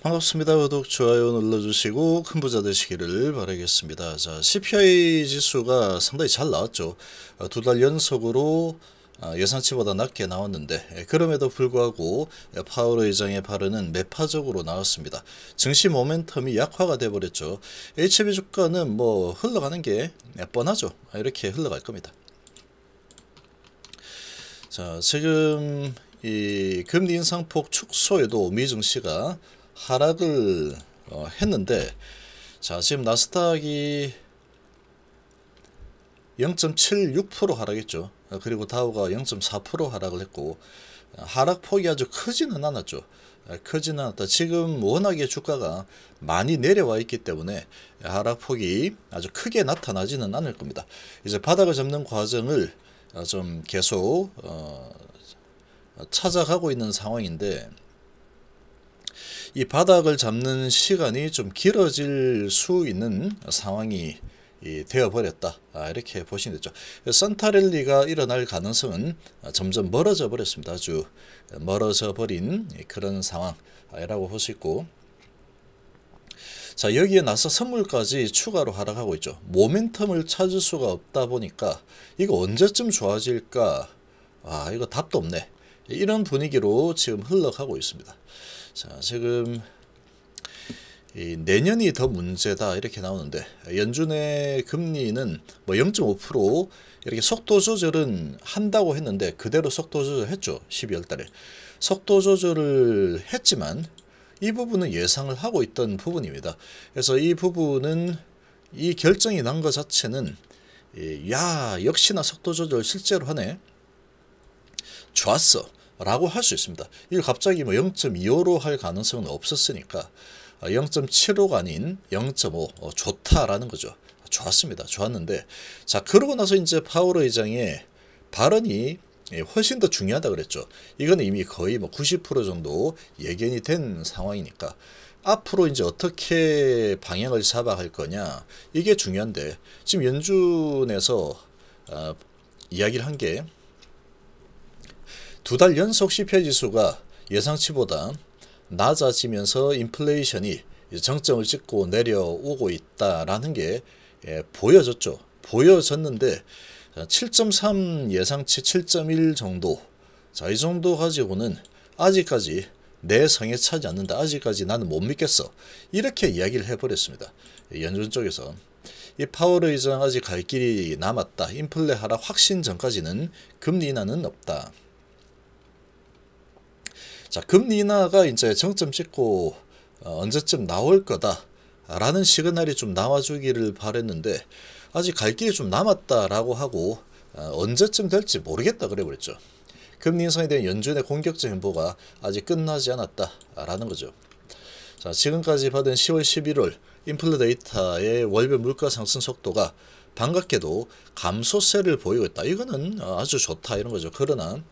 반갑습니다. 구독, 좋아요 눌러주시고 큰 부자 되시기를 바라겠습니다. 자, CPI 지수가 상당히 잘 나왔죠. 두 달 연속으로 예상치보다 낮게 나왔는데, 그럼에도 불구하고 파월 의장의 발언은 매파적으로 나왔습니다. 증시 모멘텀이 약화가 돼버렸죠. HB 주가는 뭐 흘러가는 게 뻔하죠. 이렇게 흘러갈 겁니다. 자, 지금 이 금리 인상폭 축소에도 미 증시가 하락을 했는데, 자, 지금 나스닥이 0.76% 하락했죠. 그리고 다우가 0.4% 하락을 했고, 하락폭이 아주 크지는 않았죠. 크지는 않았다. 지금 워낙에 주가가 많이 내려와 있기 때문에 하락폭이 아주 크게 나타나지는 않을 겁니다. 이제 바닥을 잡는 과정을 좀 계속 찾아가고 있는 상황인데, 이 바닥을 잡는 시간이 좀 길어질 수 있는 상황이 되어버렸다, 이렇게 보시면 되죠. 산타랠리가 일어날 가능성은 점점 멀어져 버렸습니다. 아주 멀어져 버린 그런 상황이라고 볼 수 있고, 자, 여기에 나서 선물까지 추가로 하락하고 있죠. 모멘텀을 찾을 수가 없다 보니까 이거 언제쯤 좋아질까, 이거 답도 없네, 이런 분위기로 지금 흘러가고 있습니다. 자, 지금 내년이 더 문제다 이렇게 나오는데, 연준의 금리는 뭐 0.5% 이렇게 속도 조절은 한다고 했는데 그대로 속도 조절했죠. 12월 달에 속도 조절을 했지만 이 부분은 예상을 하고 있던 부분입니다. 그래서 이 부분은, 이 결정이 난 것 자체는 야, 역시나 속도 조절 실제로 하네, 좋았어 라고 할 수 있습니다. 이걸 갑자기 뭐 0.25로 할 가능성은 없었으니까 0.75가 아닌 0.5 좋다라는 거죠. 좋았습니다. 좋았는데, 자, 그러고 나서 이제 파월 의장의 발언이 훨씬 더 중요하다 그랬죠. 이거는 이미 거의 뭐 90% 정도 예견이 된 상황이니까 앞으로 이제 어떻게 방향을 잡아갈 거냐, 이게 중요한데, 지금 연준에서 이야기를 한 게, 두 달 연속 CPI 지수가 예상치보다 낮아지면서 인플레이션이 정점을 찍고 내려오고 있다라는 게 보여졌죠. 보여졌는데 7.3 예상치 7.1 정도, 자, 이 정도 가지고는 아직까지 내 성에 차지 않는다, 아직까지 나는 못 믿겠어, 이렇게 이야기를 해버렸습니다. 연준 쪽에서 이 파월 의장 아직 갈 길이 남았다, 인플레 하락 확신 전까지는 금리 인하는 없다. 자, 금리 인하가 이제 정점 찍고 언제쯤 나올 거다 라는 시그널이 좀 나와주기를 바랬는데, 아직 갈 길이 좀 남았다라고 하고 언제쯤 될지 모르겠다 그래 버렸죠. 금리 인상에 대한 연준의 공격적 행보가 아직 끝나지 않았다라는 거죠. 자, 지금까지 받은 10월 11월 인플레 데이터의 월별 물가 상승 속도가 반갑게도 감소세를 보이고 있다. 이거는 아주 좋다 이런 거죠. 그러나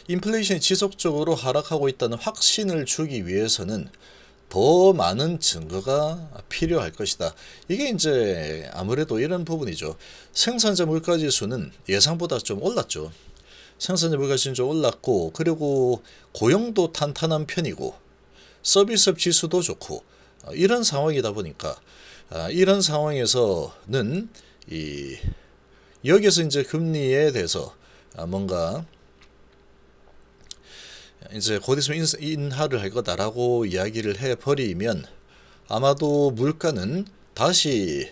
인플레이션이 지속적으로 하락하고 있다는 확신을 주기 위해서는 더 많은 증거가 필요할 것이다. 이게 이제 아무래도 이런 부분이죠. 생산자 물가지수는 예상보다 좀 올랐죠. 생산자 물가지수는 좀 올랐고, 그리고 고용도 탄탄한 편이고, 서비스업 지수도 좋고, 이런 상황이다 보니까 이런 상황에서는 여기서 이제 금리에 대해서 뭔가 이제 곧 있으면 인하를 할 거다라고 이야기를 해버리면 아마도 물가는 다시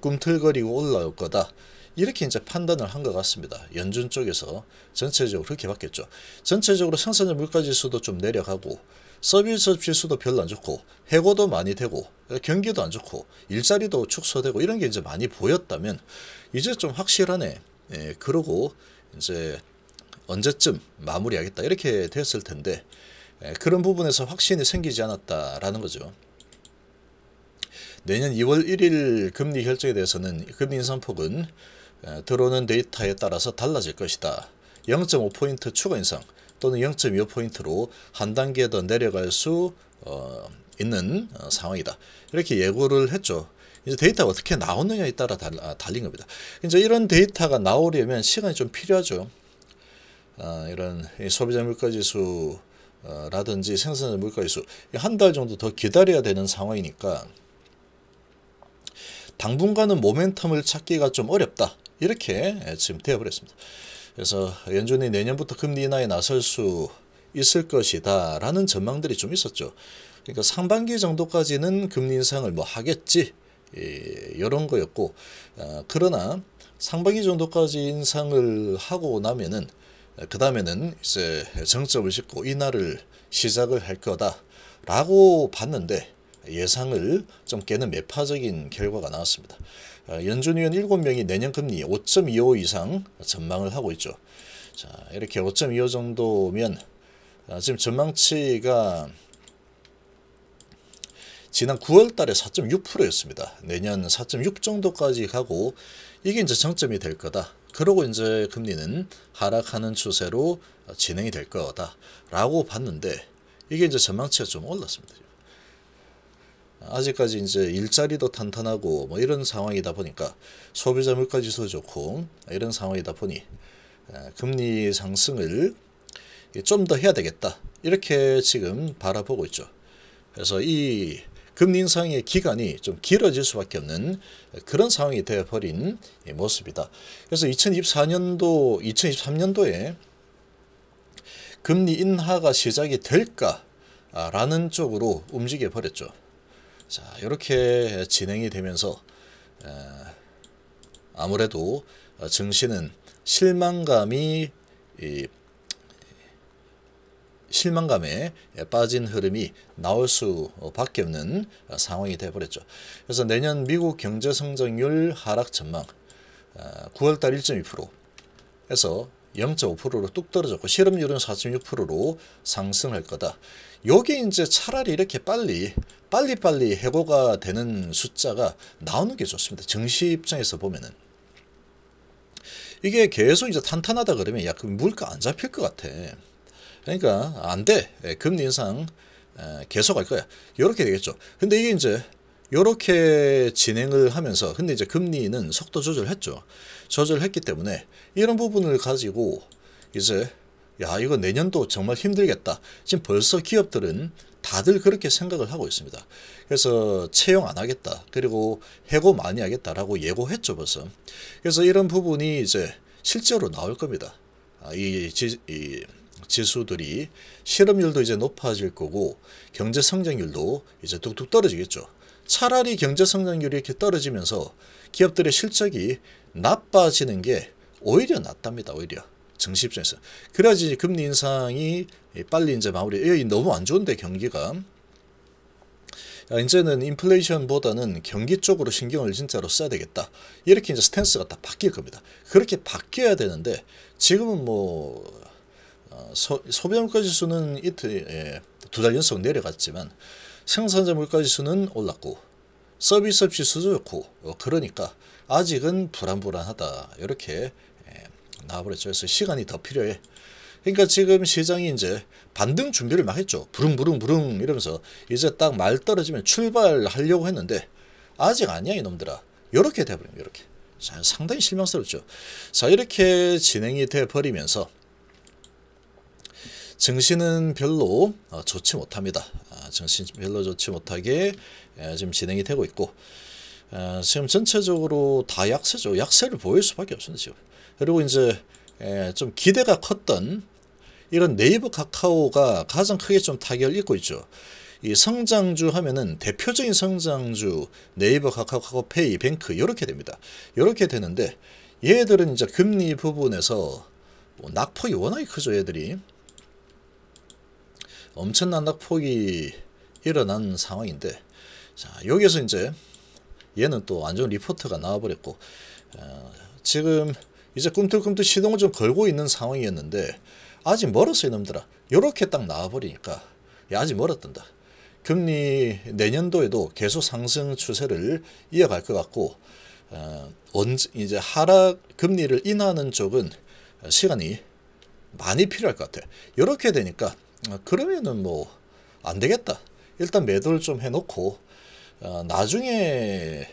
꿈틀거리고 올라올 거다, 이렇게 이제 판단을 한 것 같습니다. 연준 쪽에서 전체적으로 그렇게 봤겠죠. 전체적으로 생산자 물가지수도 좀 내려가고, 서비스 지수도 별로 안 좋고, 해고도 많이 되고, 경기도 안 좋고, 일자리도 축소되고, 이런 게 이제 많이 보였다면 이제 좀 확실하네, 그러고 이제 언제쯤 마무리하겠다 이렇게 됐을 텐데, 그런 부분에서 확신이 생기지 않았다라는 거죠. 내년 2월 1일 금리 결정에 대해서는 금리 인상폭은 들어오는 데이터에 따라서 달라질 것이다. 0.5포인트 추가 인상 또는 0.25포인트로 한 단계 더 내려갈 수 있는 상황이다, 이렇게 예고를 했죠. 이제 데이터가 어떻게 나오느냐에 따라 달린 겁니다. 이제 이런 데이터가 나오려면 시간이 좀 필요하죠. 이런 소비자 물가지수 라든지 생산자 물가지수 한 달 정도 더 기다려야 되는 상황이니까 당분간은 모멘텀을 찾기가 좀 어렵다. 이렇게 지금 되어버렸습니다. 그래서 연준이 내년부터 금리 인하에 나설 수 있을 것이다 라는 전망들이 좀 있었죠. 그러니까 상반기 정도까지는 금리 인상을 뭐 하겠지 이런 거였고, 그러나 상반기 정도까지 인상을 하고 나면은 그 다음에는 이제 정점을 찍고 인하를 시작을 할 거다라고 봤는데 예상을 좀 깨는 매파적인 결과가 나왔습니다. 연준 위원 7명이 내년 금리 5.25 이상 전망을 하고 있죠. 자, 이렇게 5.25 정도면 지금 전망치가 지난 9월 달에 4.6%였습니다. 내년 4.6 정도까지 가고 이게 이제 정점이 될 거다. 그러고 이제 금리는 하락하는 추세로 진행이 될 거다라고 봤는데 이게 이제 전망치가 좀 올랐습니다. 아직까지 이제 일자리도 탄탄하고 뭐 이런 상황이다 보니까 소비자 물가지수도 좋고 이런 상황이다 보니 금리 상승을 좀 더 해야 되겠다. 이렇게 지금 바라보고 있죠. 그래서 이 금리 인상의 기간이 좀 길어질 수밖에 없는 그런 상황이 되어버린 모습이다. 그래서 2024년도, 2023년도에 금리 인하가 시작이 될까라는 쪽으로 움직여 버렸죠. 자, 이렇게 진행이 되면서 아무래도 증시는 실망감에 빠진 흐름이 나올 수밖에 없는 상황이 되어버렸죠. 그래서 내년 미국 경제 성장률 하락 전망 9월달 1.2%에서 0.5%로 뚝 떨어졌고 실업률은 4.6%로 상승할 거다. 요게 이제 차라리 이렇게 빨리 해고가 되는 숫자가 나오는 게 좋습니다. 증시 입장에서 보면은 이게 계속 이제 탄탄하다 그러면 야, 그 물가 안 잡힐 것 같아. 그러니까 안 돼. 금리 인상 계속 할 거야. 이렇게 되겠죠. 근데 이게 이제 이렇게 진행을 하면서 근데 이제 금리는 속도 조절했죠. 조절했기 때문에 이런 부분을 가지고 이제 야, 이거 내년도 정말 힘들겠다. 지금 벌써 기업들은 다들 그렇게 생각을 하고 있습니다. 그래서 채용 안 하겠다. 그리고 해고 많이 하겠다라고 예고했죠, 벌써. 그래서 이런 부분이 이제 실제로 나올 겁니다. 이 지수들이 실업률도 이제 높아질 거고 경제 성장률도 이제 뚝뚝 떨어지겠죠. 차라리 경제 성장률이 이렇게 떨어지면서 기업들의 실적이 나빠지는 게 오히려 낫답니다. 오히려 증시 입장에서. 그래야지 금리 인상이 빨리 이제 마무리. 너무 안 좋은데 경기가. 이제는 인플레이션보다는 경기 쪽으로 신경을 진짜로 써야 되겠다. 이렇게 이제 스탠스가 다 바뀔 겁니다. 그렇게 바뀌어야 되는데 지금은 뭐 소비자 물가지수는 이틀 2달 연속 내려갔지만 생산자 물가지수는 올랐고 서비스업 지수도 좋고 그러니까 아직은 불안하다. 이렇게 나와버렸죠. 그래서 시간이 더 필요해. 그러니까 지금 시장이 이제 반등 준비를 막 했죠. 부릉부릉 이러면서 이제 딱 말 떨어지면 출발하려고 했는데 아직 아니야 이놈들아. 이렇게 돼버린 거예요. 이렇게. 자, 상당히 실망스럽죠. 자, 이렇게 진행이 돼버리면서 증시는 별로 좋지 못합니다. 증시 별로 좋지 못하게 지금 진행이 되고 있고 지금 전체적으로 다 약세죠. 약세를 보일 수밖에 없습니다. 지금. 그리고 이제 좀 기대가 컸던 이런 네이버 카카오가 가장 크게 좀 타격을 입고 있죠. 이 성장주 하면은 대표적인 성장주 네이버, 카카오페이, 뱅크 이렇게 됩니다. 이렇게 되는데 얘들은 이제 금리 부분에서 낙폭이 워낙에 크죠. 얘들이 엄청난 낙폭이 일어난 상황인데 자, 여기서 이제 얘는 또 안 좋은 리포트가 나와버렸고 지금 이제 꿈틀꿈틀 시동을 좀 걸고 있는 상황이었는데 아직 멀었어요 이놈들아. 요렇게 딱 나와버리니까 야, 아직 멀었단다. 금리 내년도에도 계속 상승 추세를 이어갈 것 같고 이제 하락 금리를 인하하는 쪽은 시간이 많이 필요할 것 같아. 이렇게 되니까 그러면은 뭐 안 되겠다. 일단 매도를 좀 해놓고 나중에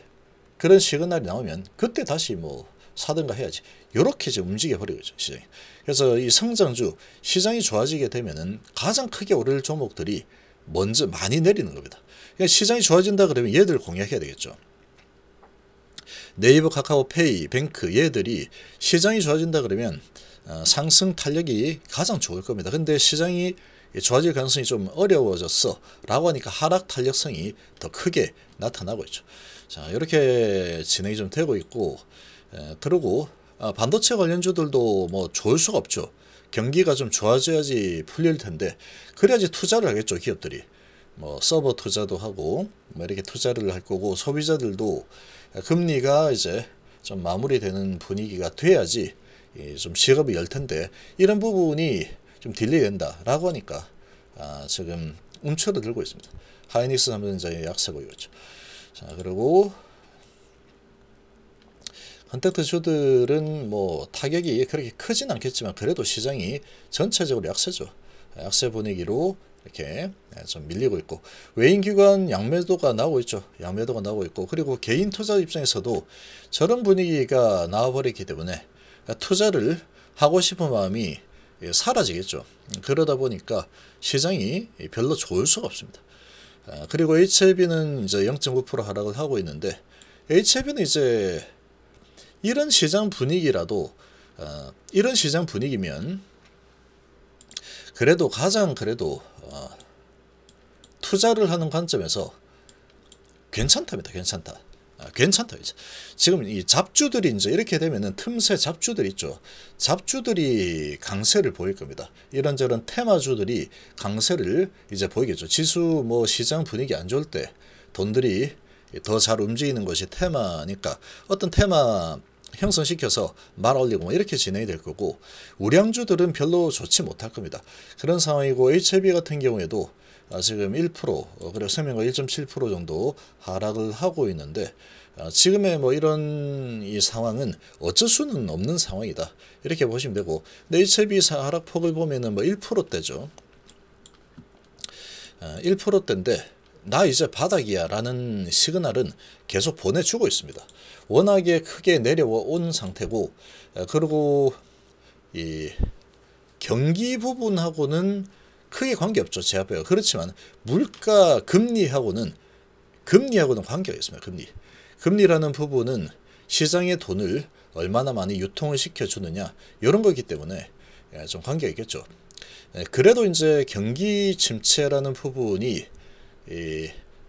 그런 시그널이 나오면 그때 다시 뭐 사든가 해야지. 이렇게 이제 움직여 버리고 있죠, 시장이. 그래서 이 성장주 시장이 좋아지게 되면은 가장 크게 오를 종목들이 먼저 많이 내리는 겁니다. 그러니까 시장이 좋아진다 그러면 얘들 공략해야 되겠죠. 네이버, 카카오페이, 뱅크 얘들이 시장이 좋아진다 그러면 상승 탄력이 가장 좋을 겁니다. 근데 시장이 좋아질 가능성이 좀 어려워졌어 라고 하니까 하락 탄력성이 더 크게 나타나고 있죠. 자, 이렇게 진행이 좀 되고 있고, 그리고 반도체 관련주들도 뭐 좋을 수가 없죠. 경기가 좀 좋아져야지 풀릴 텐데, 그래야지 투자를 하겠죠, 기업들이. 뭐 서버 투자도 하고 뭐 이렇게 투자를 할 거고, 소비자들도 금리가 이제 좀 마무리되는 분위기가 돼야지 좀 시급이 열 텐데, 이런 부분이 좀 딜레이 된다라고 하니까 지금 움츠러들고 있습니다. 하이닉스 삼성전자의 약세 보이고 있죠. 자, 그리고 컨택트 주들은 뭐 타격이 그렇게 크진 않겠지만 그래도 시장이 전체적으로 약세죠. 약세 분위기로 이렇게 좀 밀리고 있고, 외인기관 양매도가 나오고 있죠. 양매도가 나오고 있고, 그리고 개인 투자 입장에서도 저런 분위기가 나와버렸기 때문에 투자를 하고 싶은 마음이 사라지겠죠. 그러다 보니까 시장이 별로 좋을 수가 없습니다. 그리고 HLB는 이제 0.9% 하락을 하고 있는데, HLB는 이제 이런 시장 분위기라도 이런 시장 분위기면 그래도 가장 투자를 하는 관점에서 괜찮답니다. 괜찮다. 괜찮다. 이제 지금 이 잡주들이 이제 이렇게 되면은 틈새 잡주들 있죠. 잡주들이 강세를 보일 겁니다. 이런저런 테마주들이 강세를 이제 보이겠죠. 지수 뭐 시장 분위기 안 좋을 때 돈들이 더 잘 움직이는 것이 테마니까 어떤 테마 형성시켜서 말 올리고 뭐 이렇게 진행이 될 거고, 우량주들은 별로 좋지 못할 겁니다. 그런 상황이고, HLB 같은 경우에도 지금 1% 그리고 생명과 1.7% 정도 하락을 하고 있는데, 지금의 뭐 이런 이 상황은 어쩔 수는 없는 상황이다 이렇게 보시면 되고, 근데 HLB 하락폭을 보면은 뭐 1%대죠. 1%대인데 나 이제 바닥이야 라는 시그널은 계속 보내주고 있습니다. 워낙에 크게 내려온 상태고, 그리고 이 경기 부분하고는 크게 관계없죠, 제 앞에가. 그렇지만 물가 금리하고는 관계가 있습니다. 금리라는 부분은 시장의 돈을 얼마나 많이 유통을 시켜주느냐 이런 거기 때문에 좀 관계가 있겠죠. 그래도 이제 경기 침체라는 부분이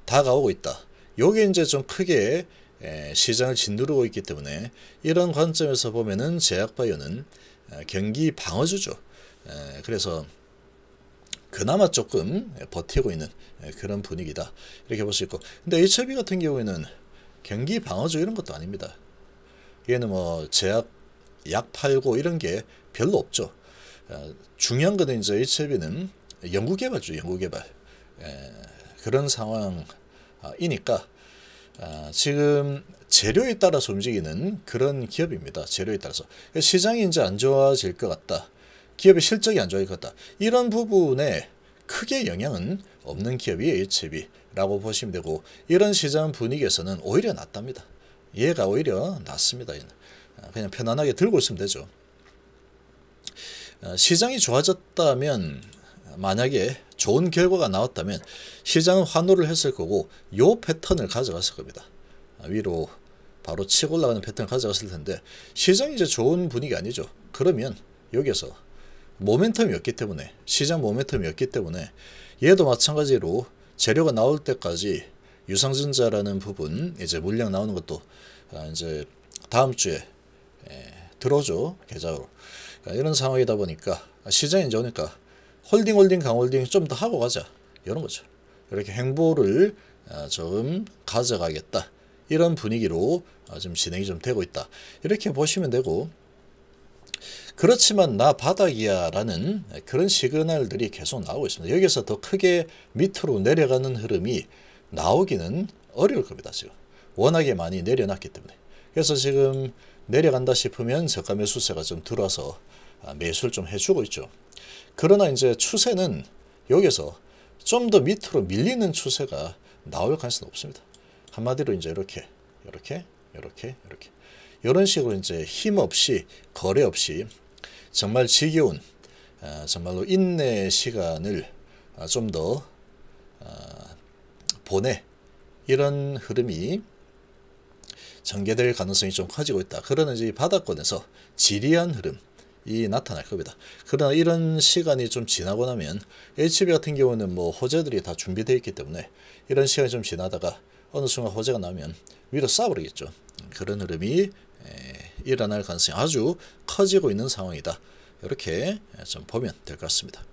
다가오고 있다. 요게 이제 좀 크게 시장을 짓누르고 있기 때문에, 이런 관점에서 보면은 제약바이오는 경기 방어주죠. 그래서 그나마 조금 버티고 있는 그런 분위기다 이렇게 볼 수 있고, 근데 HLB 같은 경우에는 경기 방어주 이런 것도 아닙니다. 얘는 뭐 제약 약 팔고 이런 게 별로 없죠. 중요한 거는 이제 HLB는 연구개발주, 연구개발 그런 상황이니까 지금 재료에 따라서 움직이는 그런 기업입니다. 재료에 따라서 시장이 이제 안 좋아질 것 같다, 기업의 실적이 안 좋아질 것 같다, 이런 부분에 크게 영향은 없는 기업이 HLB라고 보시면 되고, 이런 시장 분위기에서는 오히려 낫답니다. 얘가 오히려 낫습니다. 그냥 편안하게 들고 있으면 되죠. 시장이 좋아졌다면, 만약에 좋은 결과가 나왔다면 시장은 환호를 했을 거고, 요 패턴을 가져갔을 겁니다. 위로 바로 치고 올라가는 패턴을 가져갔을 텐데, 시장이 이제 좋은 분위기 아니죠. 그러면 여기서 모멘텀이었기 때문에, 시장 모멘텀이었기 때문에 얘도 마찬가지로 재료가 나올 때까지 유상증자라는 부분, 이제 물량 나오는 것도 이제 다음 주에 들어오죠, 계좌로. 이런 상황이다 보니까 시장이 이제 오니까 홀딩 강홀딩 좀 더 하고 가자 이런 거죠. 이렇게 행보를 좀 가져가겠다 이런 분위기로 좀 진행이 좀 되고 있다 이렇게 보시면 되고, 그렇지만 나 바닥이야 라는 그런 시그널들이 계속 나오고 있습니다. 여기서 더 크게 밑으로 내려가는 흐름이 나오기는 어려울 겁니다. 지금 워낙에 많이 내려놨기 때문에. 그래서 지금 내려간다 싶으면 저가 매수세가 좀 들어와서 매수를 좀 해주고 있죠. 그러나 이제 추세는 여기서 좀 더 밑으로 밀리는 추세가 나올 가능성은 없습니다. 한마디로 이제 이렇게 이런 식으로 이제 힘 없이 거래 없이 정말 지겨운 정말로 인내 시간을 좀 더 보내 이런 흐름이 전개될 가능성이 좀 커지고 있다. 그러나 이제 바닥권에서 지리한 흐름이 나타날 겁니다. 그러나 이런 시간이 좀 지나고 나면 HB 같은 경우는 뭐 호재들이 다 준비되어 있기 때문에 이런 시간이 좀 지나다가 어느 순간 호재가 나면 위로 쏴버리겠죠. 그런 흐름이 일어날 가능성이 아주 커지고 있는 상황이다. 이렇게 좀 보면 될 것 같습니다.